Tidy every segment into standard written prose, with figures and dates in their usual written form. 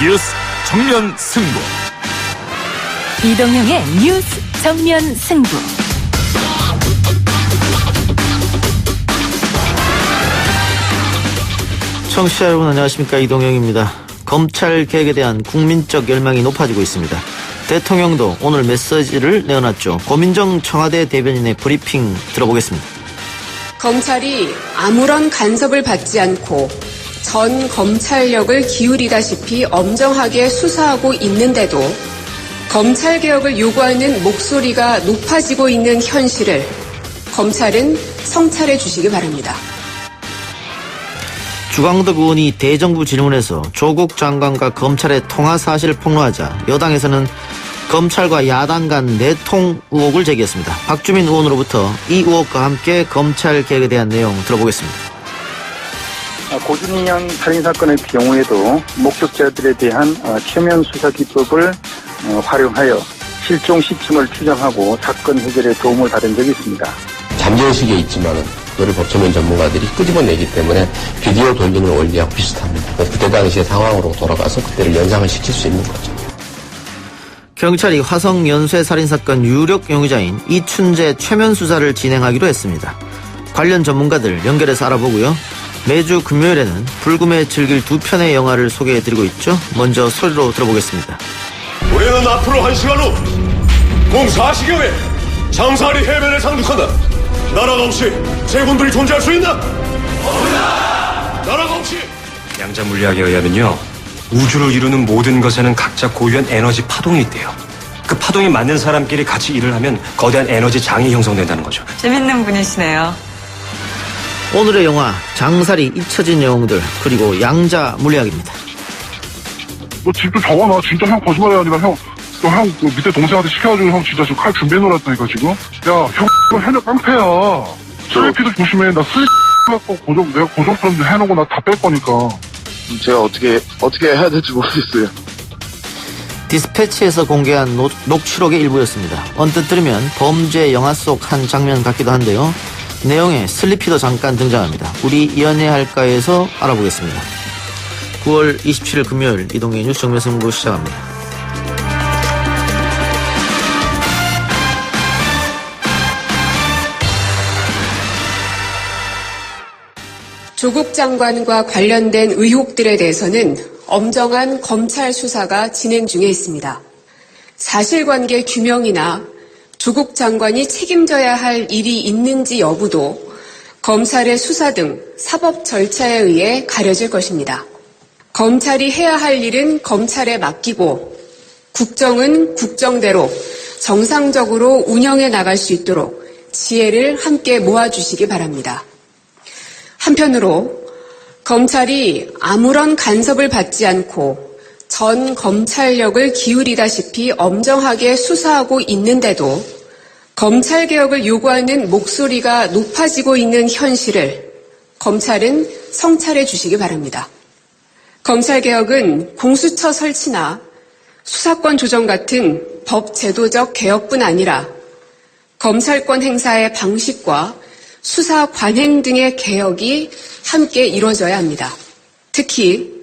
뉴스 정면 승부. 이동형의 뉴스 정면 승부. 청취자 여러분 안녕하십니까, 이동형입니다. 검찰 개혁에 대한 국민적 열망이 높아지고 있습니다. 대통령도 오늘 메시지를 내어놨죠. 고민정 청와대 대변인의 브리핑 들어보겠습니다. 검찰이 아무런 간섭을 받지 않고 전 검찰력을 기울이다시피 엄정하게 수사하고 있는데도 검찰개혁을 요구하는 목소리가 높아지고 있는 현실을 검찰은 성찰해 주시기 바랍니다. 주광덕 의원이 대정부 질문에서 조국 장관과 검찰의 통화 사실을 폭로하자 여당에서는 검찰과 야당 간 내통 의혹을 제기했습니다. 박주민 의원으로부터 이 의혹과 함께 검찰 개혁에 대한 내용 들어보겠습니다. 고준양 살인사건의 경우에도 목격자들에 대한 최면 수사 기법을 활용하여 실종 시점을 추정하고 사건 해결에 도움을 받은 적이 있습니다. 잠재의식에 있지만은 그거를 법조면 전문가들이 끄집어내기 때문에 비디오 돌리는 원리하고 비슷합니다. 그때 당시의 상황으로 돌아가서 그때를 연상을 시킬 수 있는 거죠. 경찰이 화성 연쇄 살인사건 유력 용의자인 이춘재 최면 수사를 진행하기로 했습니다. 관련 전문가들 연결해서 알아보고요. 매주 금요일에는 불금에 즐길 두 편의 영화를 소개해드리고 있죠. 먼저 소리로 들어보겠습니다. 우리는 앞으로 1시간 후 04시경에 잠사리 해변을 상륙한다. 나라가 없이 제군들이 존재할 수 있나? 없다! 나라가 없이. 양자 물리학에 의하면요, 우주를 이루는 모든 것에는 각자 고유한 에너지 파동이 있대요. 그 파동이 맞는 사람끼리 같이 일을 하면 거대한 에너지 장이 형성된다는 거죠. 재밌는 분이시네요. 오늘의 영화 장살이 잊혀진 영웅들, 그리고 양자 물리학입니다. 너 집도 적어놔. 진짜 형 거짓말이 아니라 형 밑에 동생한테 시켜가지고 형 진짜 지금 칼 준비해놓았다니까 지금. 야, 형 이거 해녀 깡패야. 슬리피도 조심해. 나 슬리피 갖고 내가 고정프롬 해놓고 나 다 뺄 거니까. 제가 어떻게 해야 될지 모르겠어요. 디스패치에서 공개한 녹취록의 일부였습니다. 언뜻 들으면 범죄 영화 속 한 장면 같기도 한데요. 내용에 슬리피도 잠깐 등장합니다. 우리 연애할까에서 알아보겠습니다. 9월 27일 금요일 이동의 뉴스 정면 승부 시작합니다. 조국 장관과 관련된 의혹들에 대해서는 엄정한 검찰 수사가 진행 중에 있습니다. 사실관계 규명이나 조국 장관이 책임져야 할 일이 있는지 여부도 검찰의 수사 등 사법 절차에 의해 가려질 것입니다. 검찰이 해야 할 일은 검찰에 맡기고 국정은 국정대로 정상적으로 운영해 나갈 수 있도록 지혜를 함께 모아주시기 바랍니다. 한편으로 검찰이 아무런 간섭을 받지 않고 전 검찰력을 기울이다시피 엄정하게 수사하고 있는데도 검찰개혁을 요구하는 목소리가 높아지고 있는 현실을 검찰은 성찰해 주시기 바랍니다. 검찰개혁은 공수처 설치나 수사권 조정 같은 법 제도적 개혁뿐 아니라 검찰권 행사의 방식과 수사 관행 등의 개혁이 함께 이루어져야 합니다. 특히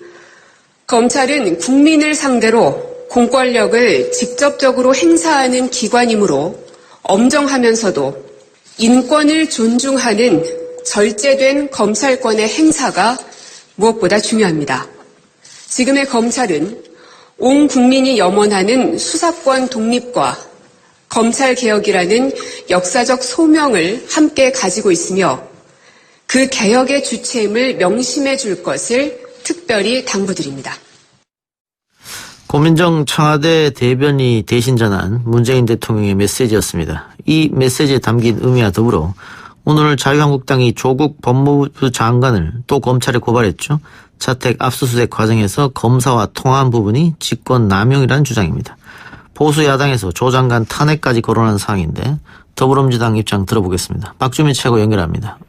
검찰은 국민을 상대로 공권력을 직접적으로 행사하는 기관이므로 엄정하면서도 인권을 존중하는 절제된 검찰권의 행사가 무엇보다 중요합니다. 지금의 검찰은 온 국민이 염원하는 수사권 독립과 검찰개혁이라는 역사적 소명을 함께 가지고 있으며 그 개혁의 주체임을 명심해 줄 것을 특별히 당부드립니다. 고민정 청와대 대변인이 대신 전한 문재인 대통령의 메시지였습니다. 이 메시지에 담긴 의미와 더불어 오늘 자유한국당이 조국 법무부 장관을 또 검찰에 고발했죠. 자택 압수수색 과정에서 검사와 통화한 부분이 직권남용이라는 주장입니다. 보수 야당에서 조 장관 탄핵까지 거론한 상황인데 더불어민주당 입장 들어보겠습니다. 박주민 최고 연결합니다.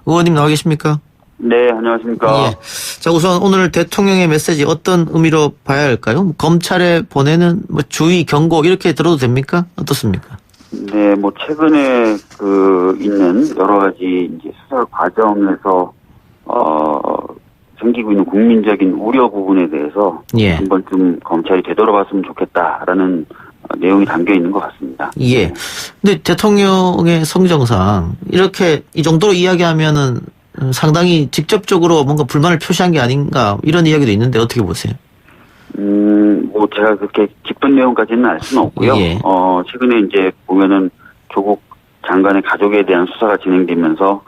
의원님 나와 계십니까? 네, 안녕하십니까. 예. 자, 우선 오늘 대통령의 메시지 어떤 의미로 봐야 할까요? 검찰에 보내는 주의, 경고 이렇게 들어도 됩니까? 어떻습니까? 네, 최근에 있는 여러 가지 이제 수사 과정에서 생기고 있는 국민적인 우려 부분에 대해서 예. 한번 좀 검찰이 되돌아봤으면 좋겠다라는 내용이 담겨 있는 것 같습니다. 예. 근데 대통령의 성정상 이렇게 이 정도로 이야기하면은 상당히 직접적으로 뭔가 불만을 표시한 게 아닌가 이런 이야기도 있는데 어떻게 보세요? 뭐 제가 그렇게 깊은 내용까지는 알 수는 없고요. 예. 최근에 이제 보면은 조국 장관의 가족에 대한 수사가 진행되면서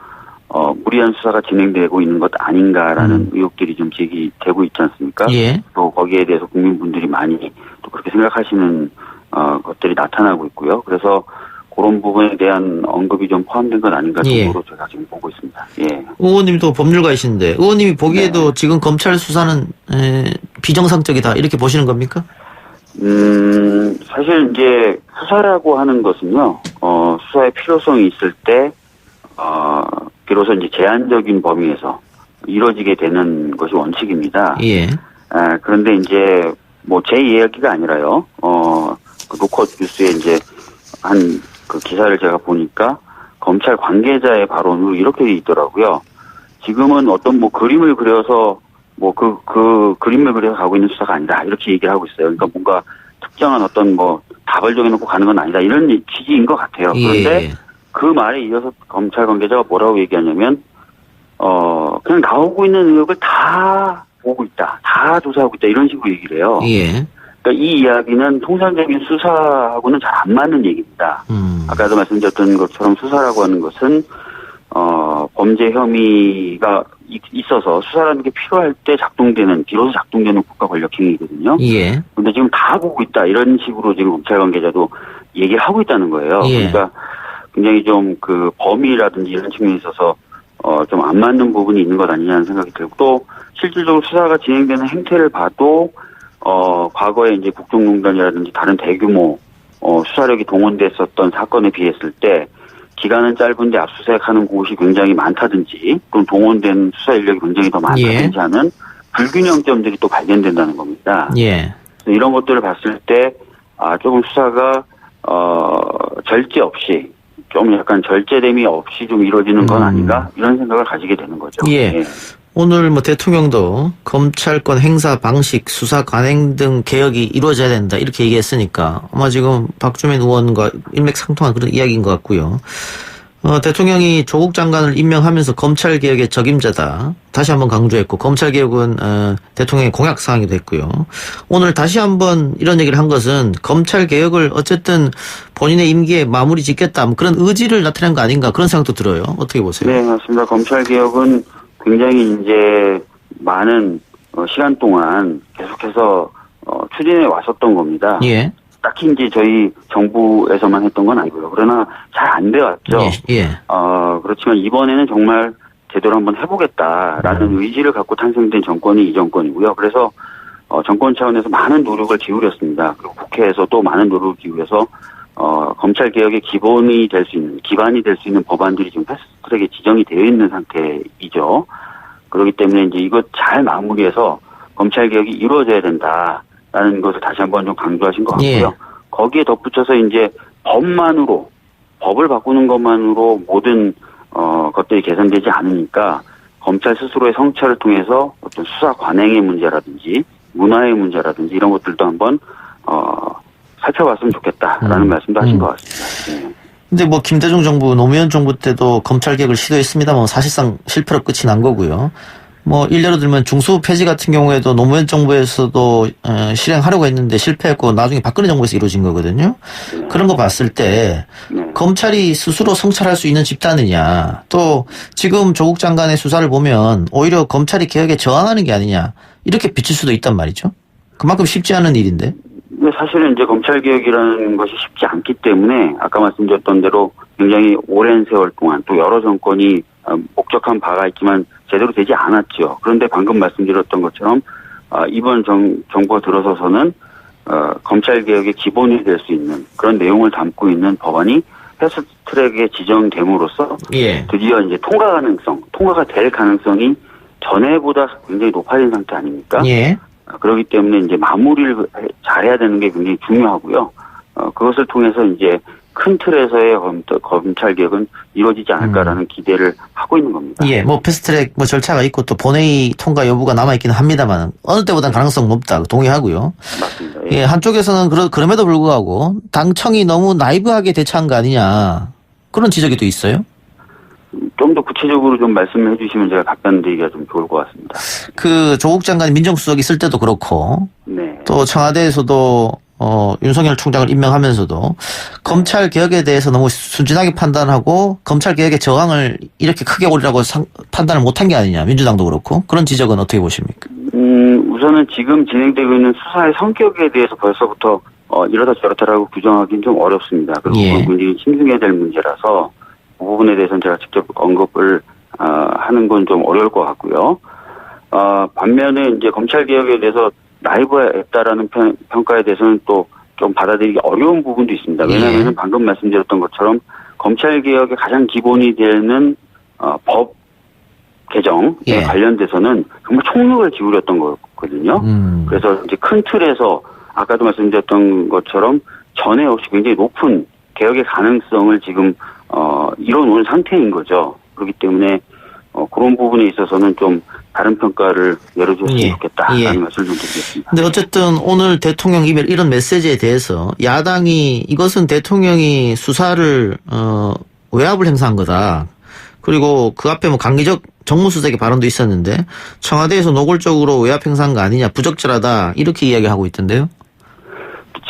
무리한 수사가 진행되고 있는 것 아닌가라는 의혹들이 좀 제기되고 있지 않습니까? 예. 또 거기에 대해서 국민분들이 많이 또 그렇게 생각하시는 것들이 나타나고 있고요. 그래서 그런 부분에 대한 언급이 좀 포함된 것 아닌가 정도로 제가 지금 보고 있습니다. 예. 의원님도 법률가이신데 의원님이 보기에도 네. 지금 검찰 수사는 비정상적이다 이렇게 보시는 겁니까? 사실 이제 수사라고 하는 것은요, 수사의 필요성이 있을 때, 비로소 이제 제한적인 범위에서 이루어지게 되는 것이 원칙입니다. 예. 그런데 이제 뭐 제 이야기가 아니라요, 그 노컷 뉴스에 이제 한 그 기사를 제가 보니까 검찰 관계자의 발언으로 이렇게 돼 있더라고요. 지금은 어떤 뭐 그림을 그려서 뭐 그 그림을 그려서 가고 있는 수사가 아니다. 이렇게 얘기를 하고 있어요. 그러니까 뭔가 특정한 어떤 뭐 답을 정해놓고 가는 건 아니다. 이런 취지인 것 같아요. 그런데 그 말에 이어서 검찰 관계자가 뭐라고 얘기하냐면, 그냥 나오고 있는 의혹을 다 보고 있다. 다 조사하고 있다. 이런 식으로 얘기를 해요. 예. 그러니까 이 이야기는 통상적인 수사하고는 잘 안 맞는 얘기입니다. 아까도 말씀드렸던 것처럼 수사라고 하는 것은 범죄 혐의가 있어서 수사라는 게 필요할 때 비로소 작동되는 국가 권력 행위거든요. 예. 근데 지금 다 보고 있다. 이런 식으로 지금 검찰 관계자도 얘기를 하고 있다는 거예요. 예. 그러니까 굉장히 좀 그 범위라든지 이런 측면에 있어서 좀 안 맞는 부분이 있는 것 아니냐는 생각이 들고 또 실질적으로 수사가 진행되는 행태를 봐도 과거에 이제 국정농단이라든지 다른 대규모 수사력이 동원됐었던 사건에 비했을 때 기간은 짧은데 압수수색하는 곳이 굉장히 많다든지 또는 동원된 수사 인력이 굉장히 더 많다든지 하는 불균형점들이 또 발견된다는 겁니다. 예. 이런 것들을 봤을 때 조금 수사가 절제 없이 좀 약간 절제됨이 없이 좀 이루어지는 건 아닌가 이런 생각을 가지게 되는 거죠. 예. 오늘 뭐 대통령도 검찰권 행사 방식, 수사 관행 등 개혁이 이루어져야 된다 이렇게 얘기했으니까 아마 지금 박주민 의원과 일맥상통한 그런 이야기인 것 같고요. 대통령이 조국 장관을 임명하면서 검찰 개혁의 적임자다 다시 한번 강조했고 검찰 개혁은 대통령의 공약 사항이기도 했고요. 오늘 다시 한번 이런 얘기를 한 것은 검찰 개혁을 어쨌든 본인의 임기에 마무리 짓겠다 뭐 그런 의지를 나타낸 거 아닌가 그런 생각도 들어요. 어떻게 보세요? 네, 맞습니다. 검찰 개혁은 굉장히 이제 많은 시간 동안 계속해서 추진해 왔었던 겁니다. 예. 딱히 이제 저희 정부에서만 했던 건 아니고요. 그러나 잘 안 돼왔죠. 예. 그렇지만 이번에는 정말 제대로 한번 해보겠다라는 의지를 갖고 탄생된 정권이 이 정권이고요. 그래서 정권 차원에서 많은 노력을 기울였습니다. 그리고 국회에서도 많은 노력을 기울여서 검찰 개혁의 기반이 될 수 있는 법안들이 지금 패스트트랙에 지정이 되어 있는 상태이죠. 그렇기 때문에 이제 이것 잘 마무리해서 검찰 개혁이 이루어져야 된다라는 것을 다시 한번 좀 강조하신 것 같고요. 예. 거기에 덧붙여서 이제 법을 바꾸는 것만으로 모든 것들이 개선되지 않으니까 검찰 스스로의 성찰을 통해서 어떤 수사 관행의 문제라든지 문화의 문제라든지 이런 것들도 한번 살펴봤으면 좋겠다라는 말씀도 하신 것 같습니다. 네. 근데 뭐 김대중 정부, 노무현 정부 때도 검찰 개혁을 시도했습니다만 사실상 실패로 끝이 난 거고요. 뭐 일례로 들면 중수 폐지 같은 경우에도 노무현 정부에서도 실행하려고 했는데 실패했고 나중에 박근혜 정부에서 이루어진 거거든요. 네. 그런 거 봤을 때 검찰이 스스로 성찰할 수 있는 집단이냐 또 지금 조국 장관의 수사를 보면 오히려 검찰이 개혁에 저항하는 게 아니냐 이렇게 비칠 수도 있단 말이죠. 그만큼 쉽지 않은 일인데. 사실은 이제 검찰 개혁이라는 것이 쉽지 않기 때문에 아까 말씀드렸던 대로 굉장히 오랜 세월 동안 또 여러 정권이 목적한 바가 있지만 제대로 되지 않았죠. 그런데 방금 말씀드렸던 것처럼 이번 정부가 들어서서는 검찰 개혁의 기본이 될 수 있는 그런 내용을 담고 있는 법안이 패스트트랙에 지정됨으로써 드디어 이제 통과가 될 가능성이 전에보다 굉장히 높아진 상태 아닙니까? 예. 그렇기 때문에 이제 마무리를 잘해야 되는 게 굉장히 중요하고요. 그것을 통해서 이제 큰 틀에서의 검찰 개혁은 이루어지지 않을까라는 기대를 하고 있는 겁니다. 예, 뭐 패스트트랙 뭐 절차가 있고 또 본회의 통과 여부가 남아 있기는 합니다만 어느 때보다는 가능성 높다 동의하고요. 맞습니다. 예, 한쪽에서는 그럼에도 불구하고 당청이 너무 나이브하게 대처한 거 아니냐 그런 지적이 또 있어요. 좀 더 구체적으로 좀 말씀해 주시면 제가 답변드리기가 좀 좋을 것 같습니다. 그 조국 장관 민정수석 있을 때도 그렇고 네. 또 청와대에서도 윤석열 총장을 임명하면서도 검찰 개혁에 대해서 너무 순진하게 판단하고 검찰 개혁의 저항을 이렇게 크게 올리라고 판단을 못한 게 아니냐 민주당도 그렇고 그런 지적은 어떻게 보십니까? 우선은 지금 진행되고 있는 수사의 성격에 대해서 벌써부터 이러다 저러다라고 규정하기는 좀 어렵습니다. 그리고 예. 굉장히 심중해야 될 문제라서 그 부분에 대해서는 제가 직접 언급을 하는 건 좀 어려울 것 같고요. 반면에 이제 검찰 개혁에 대해서 나이브했다라는 평가에 대해서는 또 좀 받아들이기 어려운 부분도 있습니다. 왜냐하면 방금 말씀드렸던 것처럼 검찰 개혁의 가장 기본이 되는 법 개정에 관련돼서는 정말 총력을 기울였던 거거든요. 그래서 이제 큰 틀에서 아까도 말씀드렸던 것처럼 전에 없이 굉장히 높은 개혁의 가능성을 지금 이뤄놓은 상태인 거죠. 그렇기 때문에 그런 부분에 있어서는 좀 다른 평가를 내려줬으면 좋겠다라는 말씀을 좀 드리겠습니다. 근데 어쨌든 오늘 대통령 이메일 이런 메시지에 대해서 야당이 이것은 대통령이 수사를 외압을 행사한 거다. 그리고 그 앞에 뭐 강기적 정무수석의 발언도 있었는데 청와대에서 노골적으로 외압 행사한 거 아니냐 부적절하다 이렇게 이야기하고 있던데요.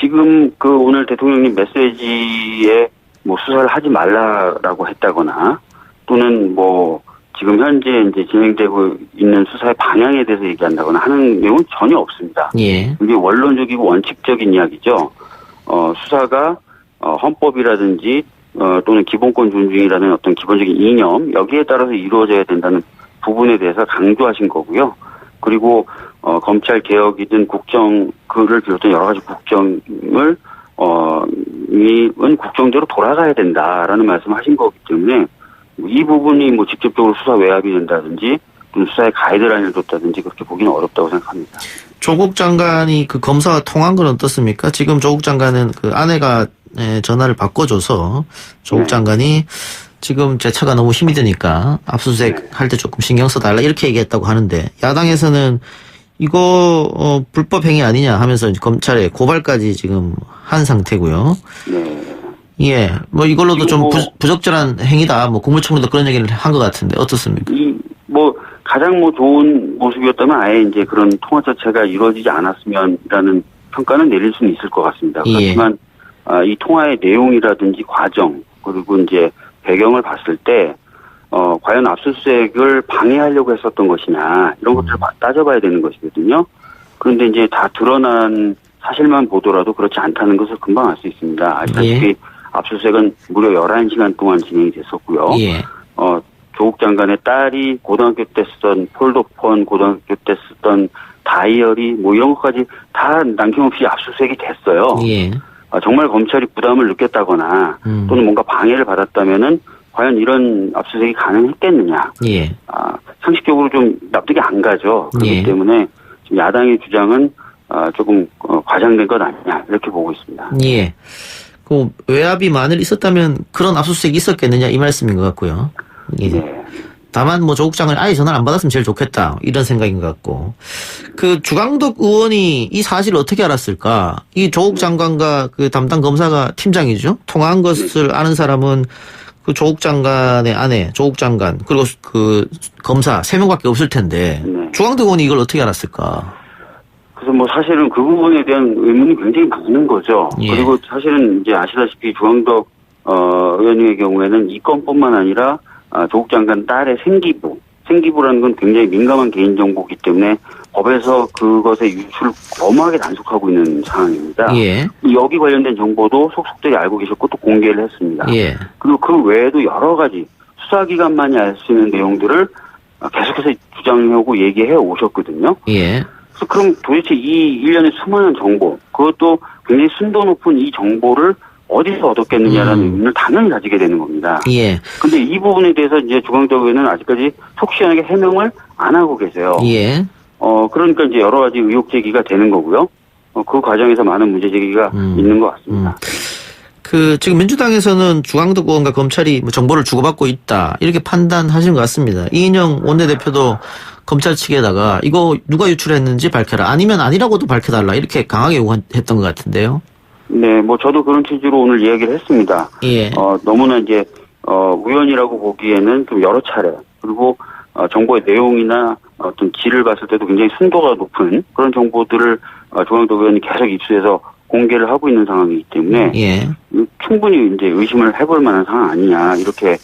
지금 그 오늘 대통령님 메시지에 뭐 수사를 하지 말라라고 했다거나 또는 뭐 지금 현재 이제 진행되고 있는 수사의 방향에 대해서 얘기한다거나 하는 내용은 전혀 없습니다. 예. 이게 원론적이고 원칙적인 이야기죠. 수사가 헌법이라든지 또는 기본권 존중이라는 어떤 기본적인 이념 여기에 따라서 이루어져야 된다는 부분에 대해서 강조하신 거고요. 그리고 검찰 개혁이든 국정 그를 비롯한 여러 가지 국정을 은 국정대로 돌아가야 된다라는 말씀하신 거기 때문에 이 부분이 뭐 직접적으로 수사 외압이 된다든지 또는 수사에 가이드라인을 줬다든지 그렇게 보기는 어렵다고 생각합니다. 조국 장관이 그 검사와 통한 건 어떻습니까? 지금 조국 장관은 그 아내가 전화를 바꿔줘서 조국 장관이 지금 제 차가 너무 힘이 드니까 압수수색 할 때 조금 신경 써달라 이렇게 얘기했다고 하는데 야당에서는 이거 불법 행위 아니냐 하면서 검찰에 고발까지 지금 한 상태고요. 네. 예, 뭐 이걸로도 좀 부적절한 행위다. 뭐 국무총리도 그런 얘기를 한 것 같은데 어떻습니까? 뭐 가장 뭐 좋은 모습이었다면 아예 이제 그런 통화 자체가 이루어지지 않았으면이라는 평가는 내릴 수는 있을 것 같습니다. 그렇지만 이 통화의 내용이라든지 과정 그리고 이제 배경을 봤을 때 과연 압수수색을 방해하려고 했었던 것이냐 이런 것들을 따져봐야 되는 것이거든요. 그런데 이제 다 드러난 사실만 보더라도 그렇지 않다는 것을 금방 알 수 있습니다. 아시다시피 압수수색은 무려 11시간 동안 진행이 됐었고요. 조국 장관의 딸이 고등학교 때 쓰던 폴더폰, 고등학교 때 쓰던 다이어리 뭐 이런 것까지 다 남김없이 압수수색이 됐어요. 정말 검찰이 부담을 느꼈다거나 또는 뭔가 방해를 받았다면은 과연 이런 압수수색이 가능했겠느냐. 상식적으로 좀 납득이 안 가죠. 그렇기 때문에 지금 야당의 주장은 조금 과장된 것 아니냐 이렇게 보고 있습니다. 예. 그 외압이 만일 있었다면 그런 압수수색이 있었겠느냐 이 말씀인 것 같고요. 다만 뭐 조국 장관이 아예 전화를 안 받았으면 제일 좋겠다 이런 생각인 것 같고 그 주강덕 의원이 이 사실을 어떻게 알았을까? 이 조국 장관과 그 담당 검사가 팀장이죠. 통화한 것을 아는 사람은 그 조국 장관의 아내, 조국 장관 그리고 그 검사 3명밖에 없을 텐데 주강덕 의원이 이걸 어떻게 알았을까? 그래서 뭐 사실은 그 부분에 대한 의문이 굉장히 많은 거죠. 그리고 사실은 이제 아시다시피 주강덕 의원의 경우에는 이 건뿐만 아니라 조국 장관 딸의 생기부라는 건 굉장히 민감한 개인정보이기 때문에 법에서 그것의 유출을 엄하게 단속하고 있는 상황입니다. 여기 관련된 정보도 속속들이 알고 계셨고 또 공개를 했습니다. 그리고 그 외에도 여러 가지 수사기관만이 알 수 있는 내용들을 계속해서 주장해오고 얘기해 오셨거든요. 그래서 그럼 도대체 이 일련의 수많은 정보, 그것도 굉장히 순도 높은 이 정보를 어디서 얻었겠느냐라는 의문을 당연히 가지게 되는 겁니다. 근데 이 부분에 대해서 이제 주강덕 의원은 아직까지 속 시원하게 해명을 안 하고 계세요. 그러니까 이제 여러 가지 의혹 제기가 되는 거고요. 그 과정에서 많은 문제 제기가 있는 것 같습니다. 지금 민주당에서는 주광덕 의원과 검찰이 뭐 정보를 주고받고 있다. 이렇게 판단하신 것 같습니다. 이인영 원내대표도 검찰 측에다가 이거 누가 유출했는지 밝혀라. 아니면 아니라고도 밝혀달라. 이렇게 강하게 요구했던 것 같은데요. 네, 뭐 저도 그런 취지로 오늘 이야기를 했습니다. 예. 너무나 이제 우연이라고 보기에는 좀 여러 차례 그리고 정보의 내용이나 어떤 질을 봤을 때도 굉장히 순도가 높은 그런 정보들을 주광덕 의원이 계속 입수해서 공개를 하고 있는 상황이기 때문에 예. 충분히 이제 의심을 해볼 만한 상황 아니냐 이렇게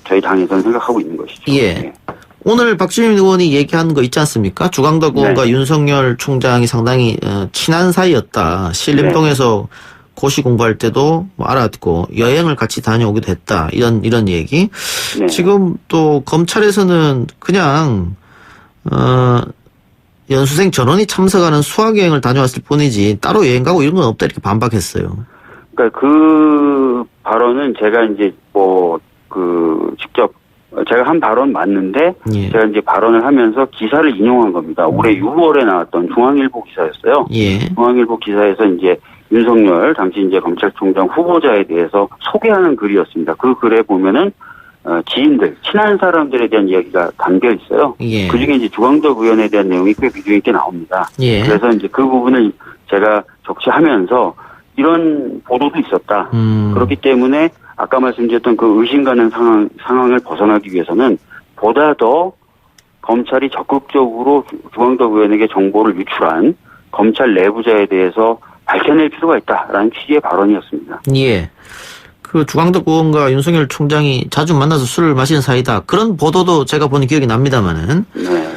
저희 당에서는 생각하고 있는 것이죠. 예. 네. 오늘 박주민 의원이 얘기한 거 있지 않습니까? 주광덕 의원과 네. 윤석열 총장이 상당히 친한 사이였다. 신림동에서 고시 공부할 때도 뭐 알았고 여행을 같이 다녀오기도 했다. 이런 얘기. 네. 지금 또 검찰에서는 그냥 연수생 전원이 참석하는 수학여행을 다녀왔을 뿐이지 따로 여행 가고 이런 건 없다 이렇게 반박했어요. 그러니까 그 발언은 제가 이제 직접 제가 한 발언 맞는데 예. 제가 이제 발언을 하면서 기사를 인용한 겁니다. 올해 6월에 나왔던 중앙일보 기사였어요. 예. 중앙일보 기사에서 이제 윤석열 당시 이제 검찰총장 후보자에 대해서 소개하는 글이었습니다. 그 글에 보면은 지인들, 친한 사람들에 대한 이야기가 담겨 있어요. 예. 그 중에 이제 주광덕 의원에 대한 내용이 꽤 비중 있게 나옵니다. 예. 그래서 이제 그 부분을 제가 적시하면서 이런 보도도 있었다. 그렇기 때문에 아까 말씀드렸던 그 의심 가는 상황을 벗어나기 위해서는 보다 더 검찰이 적극적으로 주광덕 의원에게 정보를 유출한 검찰 내부자에 대해서 밝혀낼 필요가 있다라는 취지의 발언이었습니다. 예. 주광덕 의원과 윤석열 총장이 자주 만나서 술을 마시는 사이다. 그런 보도도 제가 본 기억이 납니다만은. 네.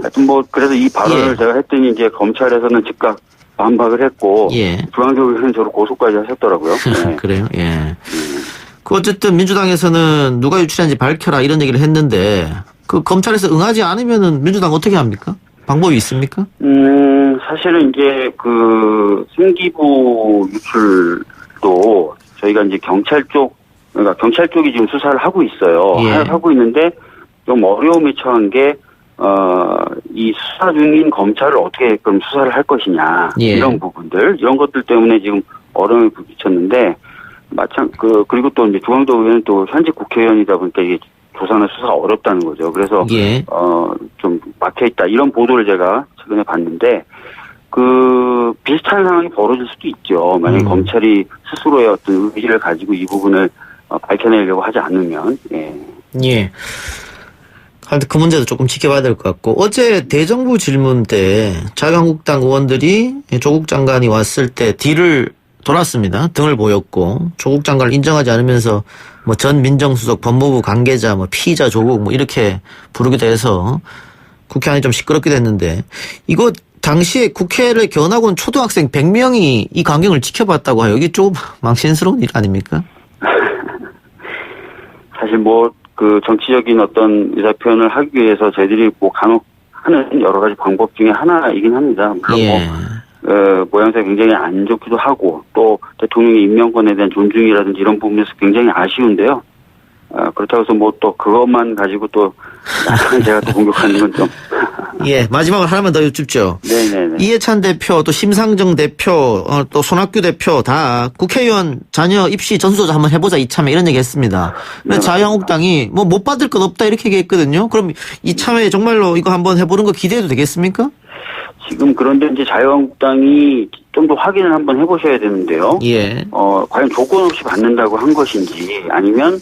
하여튼 그래서 이 발언을 예. 제가 했더니 이제 검찰에서는 즉각 반박을 했고. 예. 주광덕 의원은 저를 고소까지 하셨더라고요. 네. 그래요? 예. 어쨌든 민주당에서는 누가 유출했는지 밝혀라 이런 얘기를 했는데 검찰에서 응하지 않으면은 민주당 어떻게 합니까? 방법이 있습니까? 사실은 이제 생기부 유출도 저희가 이제 경찰 쪽이 지금 수사를 하고 있어요. 예. 하고 있는데 좀 어려움에 처한 게 이 수사 중인 검찰을 어떻게 그럼 수사를 할 것이냐 예. 이런 부분들 이런 것들 때문에 지금 어려움을 부딪혔는데 그리고 또 이제 주광덕 의원은 또 현직 국회의원이다 보니까 이게 조사나 수사가 어렵다는 거죠. 그래서 예. 좀 막혀 있다 이런 보도를 제가 최근에 봤는데 비슷한 상황이 벌어질 수도 있죠. 만약 검찰이 스스로의 어떤 의지를 가지고 이 부분을 밝혀내려고 하지 않으면. 예. 예. 하여튼 그 문제도 조금 지켜봐야 될 것 같고 어제 대정부 질문 때 자유한국당 의원들이 조국 장관이 왔을 때 뒤를 돌았습니다. 등을 보였고 조국 장관을 인정하지 않으면서 뭐 전 민정수석 법무부 관계자 피의자 조국 이렇게 부르기도 해서 국회 안이 좀 시끄럽게 됐는데 이거 당시에 국회를 견하고 온 초등학생 100명이 이 광경을 지켜봤다고 해요. 이게 좀 망신스러운 일 아닙니까? 사실 정치적인 어떤 의사표현을 하기 위해서 저희들이 간혹 하는 여러 가지 방법 중에 하나이긴 합니다. 물론 예. 모양새가 굉장히 안 좋기도 하고 또 대통령의 임명권에 대한 존중이라든지 이런 부분에서 굉장히 아쉬운데요. 그렇다고 해서 또 그것만 가지고 또 제가 또 공격하는 건 좀. 예, 마지막으로 하나만 더 여쭙죠. 네네네. 이해찬 대표, 또 심상정 대표, 또 손학규 대표 다 국회의원 자녀 입시 전수조사 한번 해보자 이참에 이런 얘기 했습니다. 근데 자유한국당이 못 받을 것 없다 이렇게 얘기했거든요. 그럼 이참에 정말로 이거 한번 해보는 거 기대해도 되겠습니까? 지금 그런데 이제 자유한국당이 좀 더 확인을 한번 해보셔야 되는데요. 예. 과연 조건 없이 받는다고 한 것인지 아니면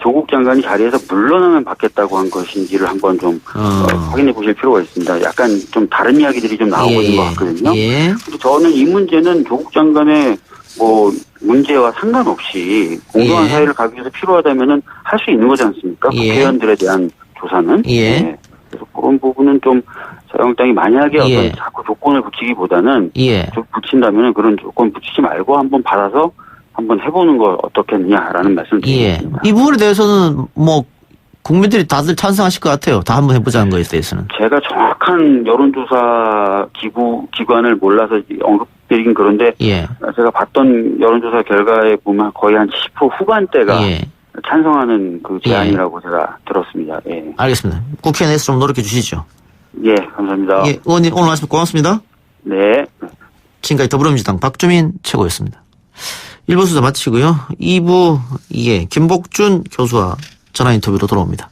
조국 장관이 자리에서 물러나면 받겠다고 한 것인지를 한번 좀 확인해 보실 필요가 있습니다. 약간 좀 다른 이야기들이 좀 나오고 있는 것 같거든요. 예. 근데 저는 이 문제는 조국 장관의 문제와 상관없이 공정한 예. 사회를 가기 위해서 필요하다면은 할 수 있는 거지 않습니까? 예. 국회의원들에 대한 조사는. 예. 네. 그래서 그런 부분은 좀 자유한국당이 만약에 예. 어떤 자꾸 조건을 붙이기보다는 예. 붙인다면은 그런 조건 붙이지 말고 한번 받아서 한번 해보는 거 어떻겠느냐라는 말씀을 드리겠습니다. 이 부분에 대해서는 국민들이 다들 찬성하실 것 같아요. 다 한번 해보자는 거에 대해서는. 제가 정확한 여론조사 기관을 몰라서 언급드리긴 그런데 예. 제가 봤던 여론조사 결과에 보면 거의 한 70% 후반대가 예. 찬성하는 그 제안이라고 제가 들었습니다. 예. 알겠습니다. 국회 내에서 좀 노력해 주시죠. 예, 감사합니다. 예, 의원님 오늘 말씀 고맙습니다. 네. 지금까지 더불어민주당 박주민 최고였습니다. 1부 수사 마치고요. 2부 김복준 교수와 전화 인터뷰로 돌아옵니다.